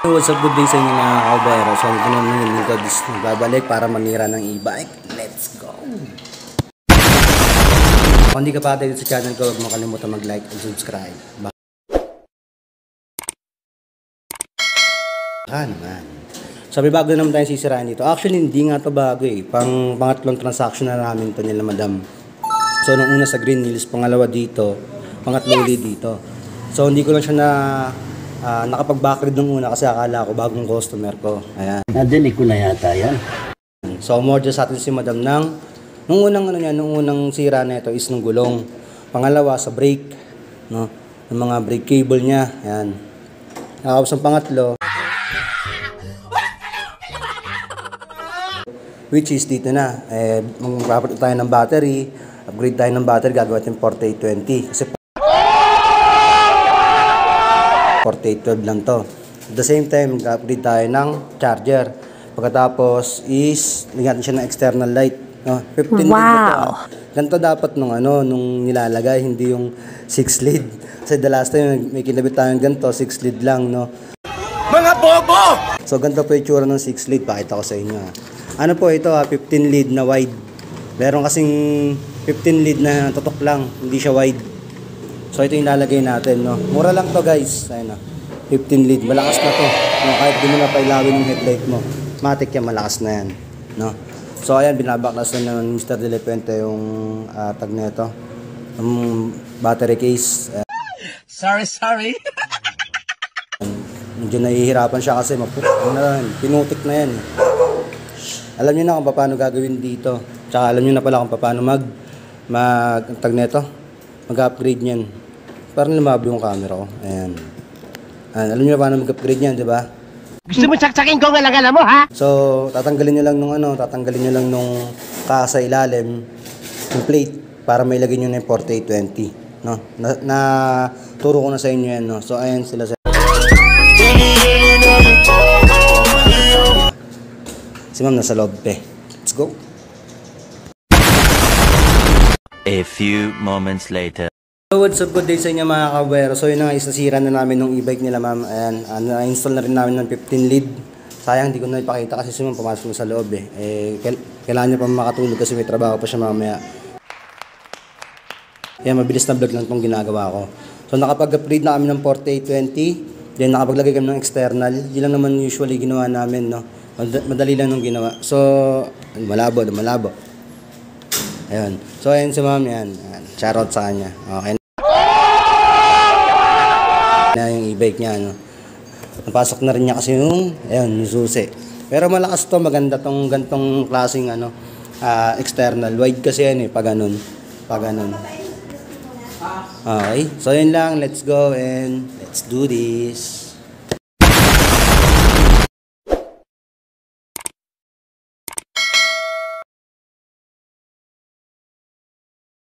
What's up, good day sa inyo mga kabero. So ito naman yung lingkod is nagbabalik para manira ng e-bike. Let's go! Kung hindi ka pa dito sa channel ko, huwag mo kalimutan mag-like and subscribe. Baka naman. Sabi bago naman tayo sisirain dito. Actually hindi nga ito bago eh. Pangatlong transaction na namin ito nila madam. So nung una sa Green Hills, pangalawa dito, pangatlong ulit dito. So hindi ko lang siya nakapag-backread nung una kasi akala ko bagong customer ko. Ayan. Nadinig ko na yata yan. So more sa atin si madam nung unang sira na ito is nung gulong. Pangalawa sa brake, no? Yung mga brake cable niya, ayan. Tapos ang pangatlo, which is dito na, mag-upgrade tayo ng battery, gagawa natin 4820. Kasi 4812 lang to. At the same time, mag-upgrade tayo ng charger. Pagkatapos is, lagyan natin siya ng external light. No? 15 wow! lead ito. Ganito dapat nung nilalagay, hindi yung 6 lead. Kasi the last time, may kinabit tayong ganito, 6 lead lang, no? Mga bobo! So, ganito po yung tsura ng 6 lead. Pakita ko sa inyo. Ano po ito, 15 lead na wide. Meron kasing 15 lead na tutok lang, hindi siya wide. So ito yung lalagay natin, no. Mura lang to, guys. Ayun na. 15 lead, malakas na to. No, kahit di mo na pailawin yung headlight mo, matik yan, malakas na yan, no. So ayan, binabaklas na ng Mr. De La Puente yung tag na ito. Yung battery case. Sorry. Medyo nahihirapan siya kasi pinutik na yan. Alam niyo na kung paano gagawin dito. Tsaka alam niyo na pala kung paano mag-upgrade niyan. Parang lumabo yung camera ko. Ayan. Alam niyo na paano mag-upgrade niyan, di ba? Gusto mo saksakin ko ngalang mo, ha? So, tatanggalin niyo lang nung sa ilalim, yung plate, para may ilagay niyo na yung 4820. No? Turo ko na sa inyo yan, no? So, ayan sila sa... Si ma'am nasa loob, Let's go. A few moments later. So what's up, good day sa inyo mga kabero. So yun na nga, isasira na namin ng e-bike nila ma'am. Ayan, na-install na rin namin ng 15 lead. Sayang hindi ko na ipakita kasi si ma'am pumasok na sa loob kailangan niya pa makatulog kasi may trabaho pa siya mamaya. Kaya mabilis na vlog lang itong ginagawa ko. So nakapag-upgrade na kami ng 4820. Then nakapaglagay kami ng external. Yun lang naman usually ginawa namin, no. Madali lang nung ginawa. So malabo. Ayun. So ayun si ma'am, yan. Shoutout sa kanya. Okay na yung e-bike niya, no. Napasok na rin niya kasi yung susi. Pero malakas to, maganda tong gantong klaseng external. Wide kasi yan pag ganun. Okay. So yun lang, let's go and let's do this.